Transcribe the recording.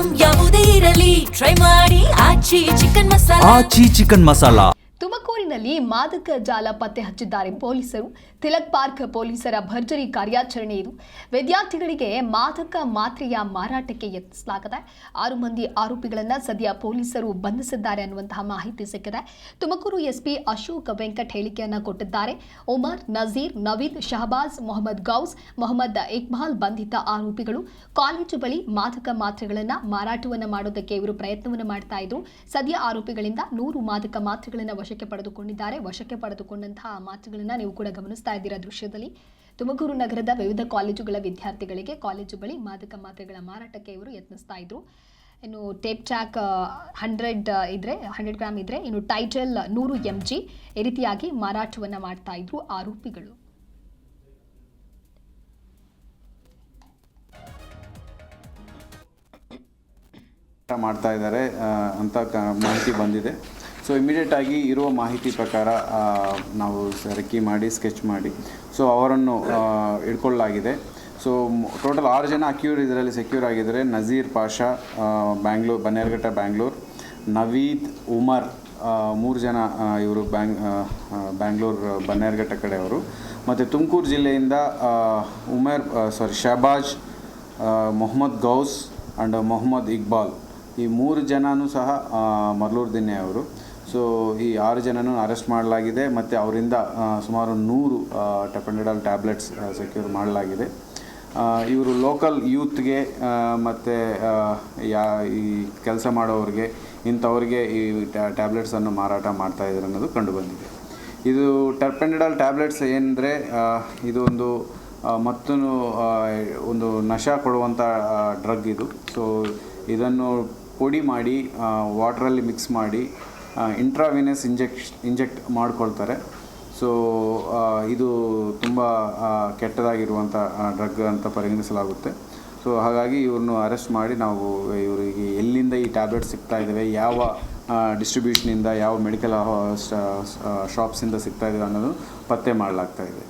Item ಯಾವುದೇ ಇರಲಿ try ಮಾಡಿ ಆಚಿ ಚಿಕನ್ ಮಸಾಲಾ. ತುಮಕೂರಿನಲ್ಲಿ ಮಾದಕ ಜಾಲ ಪತ್ತೆ ಹಚ್ಚಿದ್ದಾರೆ ಪೊಲೀಸರು. ತಿಲಕ್ ಪಾರ್ಕ್ ಪೊಲೀಸರ ಭರ್ಜರಿ ಕಾರ್ಯಾಚರಣೆ ಇದು. ವಿದ್ಯಾರ್ಥಿಗಳಿಗೆ ಮಾದಕ ಮಾತ್ರೆಯ ಮಾರಾಟಕ್ಕೆ ಯತ್ನಿಸಲಾಗಿದೆ. 6 ಮಂದಿ ಆರೋಪಿಗಳನ್ನು ಸದ್ಯ ಪೊಲೀಸರು ಬಂಧಿಸಿದ್ದಾರೆ ಅನ್ನುವಂತಹ ಮಾಹಿತಿ ಸಿಕ್ಕಿದೆ. ತುಮಕೂರು ಎಸ್ಪಿ ಅಶೋಕ್ ವೆಂಕಟ್ ಹೇಳಿಕೆಯನ್ನು ಕೊಟ್ಟಿದ್ದಾರೆ. ಉಮರ್, ನಜೀರ್, ನವೀದ್, ಶಹಬಾಜ್, ಮೊಹಮ್ಮದ್ ಗೌಸ್, ಮೊಹಮ್ಮದ್ ಇಕ್ಬಾಲ್ ಬಂಧಿತ ಆರೋಪಿಗಳು. ಕಾಲೇಜು ಬಳಿ ಮಾದಕ ಮಾತ್ರೆಗಳನ್ನು ಮಾರಾಟವನ್ನು ಮಾಡೋದಕ್ಕೆ ಇವರು ಪ್ರಯತ್ನವನ್ನು ಮಾಡ್ತಾ ಇದ್ರು. ಸದ್ಯ ಆರೋಪಿಗಳಿಂದ 100 ಮಾದಕ ಮಾತ್ರೆಗಳನ್ನು ವಶಕ್ಕೆ ಪಡೆದುಕೊಂಡಿದ್ದಾರೆ. ವಶಕ್ಕೆ ಪಡೆದುಕೊಂಡಂತಹ ಮಾತುಗಳನ್ನು ನೀವು ಕೂಡ ಗಮನಿಸ್ತಾ ಇದ್ದೀರಾ ದೃಶ್ಯದಲ್ಲಿ. ತುಮಕೂರು ನಗರದ ವಿವಿಧ ಕಾಲೇಜುಗಳ ವಿದ್ಯಾರ್ಥಿಗಳಿಗೆ ಕಾಲೇಜು ಬಳಿ ಮಾದಕ ಮಾತ್ರೆಗಳ ಮಾರಾಟಕ್ಕೆ ಇವರು ಯತ್ನಿಸ್ತಾ ಇದ್ರು. ಇನ್ನು ಟೇಪ್ ಟ್ರ್ಯಾಕ್ 100 ಗ್ರಾಮ್ ಇದ್ರೆ, ಇನ್ನು ಟೈಟಲ್ 100 mg ಈ ರೀತಿಯಾಗಿ ಮಾರಾಟವನ್ನ ಮಾಡ್ತಾ ಇದ್ರು ಆರೋಪಿಗಳು. ಮಾಡ್ತಾ ಇದ್ದಾರೆ ಅಂತ ಮಾಹಿತಿ ಬಂದಿದೆ. ಸೊ ಇಮಿಡಿಯೇಟ್ ಆಗಿ ಇರುವ ಮಾಹಿತಿ ಪ್ರಕಾರ ನಾವು ರೆಕ್ಕಿ ಮಾಡಿ ಸ್ಕೆಚ್ ಮಾಡಿ ಸೊ ಅವರನ್ನು ಹಿಡ್ಕೊಳ್ಳಲಾಗಿದೆ. ಸೊ ಟೋಟಲ್ 6 ಜನ ಇದರಲ್ಲಿ ಸೆಕ್ಯೂರ್ ಆಗಿದ್ದಾರೆ. ನಜೀರ್ ಪಾಷಾ, ಬ್ಯಾಂಗ್ಳೂರ್, ಬನ್ನೇರುಘಟ್ಟ ಬ್ಯಾಂಗ್ಳೂರ್. ನವೀದ್, ಉಮರ್ 3 ಜನ ಇವರು ಬ್ಯಾಂಗ್ಳೂರ್ ಬನ್ನೇರುಘಟ್ಟ ಕಡೆಯವರು. ಮತ್ತು ತುಮಕೂರು ಜಿಲ್ಲೆಯಿಂದ ಶಹಬಾಜ್, ಮೊಹಮ್ಮದ್ ಗೌಸ್ ಆ್ಯಂಡ್ ಮೊಹಮ್ಮದ್ ಇಕ್ಬಾಲ್ ಈ 3 ಜನನೂ ಸಹ ಮರ್ಲೂರು ದಿನ್ನೆ ಅವರು. ಸೊ ಈ 6 ಜನನೂ ಅರೆಸ್ಟ್ ಮಾಡಲಾಗಿದೆ ಮತ್ತು ಅವರಿಂದ ಸುಮಾರು 100 ಟೆಪೆಂಡಾಲ್ ಟ್ಯಾಬ್ಲೆಟ್ಸ್ ಸೆಕ್ಯೂರ್ ಮಾಡಲಾಗಿದೆ. ಇವರು ಲೋಕಲ್ ಯೂತ್ಗೆ ಮತ್ತು ಈ ಕೆಲಸ ಮಾಡೋರಿಗೆ ಇಂಥವ್ರಿಗೆ ಈ ಟ್ಯಾಬ್ಲೆಟ್ಸನ್ನು ಮಾರಾಟ ಮಾಡ್ತಾಯಿದ್ದಾರೆ ಅನ್ನೋದು ಕಂಡುಬಂದಿದೆ. ಇದು ಟೆಪೆಂಡಾಲ್ ಟ್ಯಾಬ್ಲೆಟ್ಸ್ ಏನಂದರೆ ಇದು ಒಂದು ನಶೆ ಕೊಡುವಂಥ ಡ್ರಗ್ ಇದು. ಸೊ ಇದನ್ನು ಪುಡಿ ಮಾಡಿ ವಾಟ್ರಲ್ಲಿ ಮಿಕ್ಸ್ ಮಾಡಿ ಇಂಟ್ರಾವಿನಸ್ ಇಂಜೆಕ್ಟ್ ಮಾಡ್ಕೊಳ್ತಾರೆ. ಸೊ ಇದು ತುಂಬ ಕೆಟ್ಟದಾಗಿರುವಂಥ ಡ್ರಗ್ ಅಂತ ಪರಿಗಣಿಸಲಾಗುತ್ತೆ. ಸೊ ಹಾಗಾಗಿ ಇವ್ರನ್ನು ಅರೆಸ್ಟ್ ಮಾಡಿ ನಾವು ಇವರಿಗೆ ಎಲ್ಲಿಂದ ಈ ಟ್ಯಾಬ್ಲೆಟ್ಸ್ ಸಿಗ್ತಾ ಇದ್ದಾವೆ, ಯಾವ ಡಿಸ್ಟ್ರಿಬ್ಯೂಷನಿಂದ, ಯಾವ ಮೆಡಿಕಲ್ ಶಾಪ್ಸಿಂದ ಸಿಗ್ತಾ ಇದ್ದಾವೆ ಅನ್ನೋದು ಪತ್ತೆ ಮಾಡಲಾಗ್ತಾ ಇದೆ.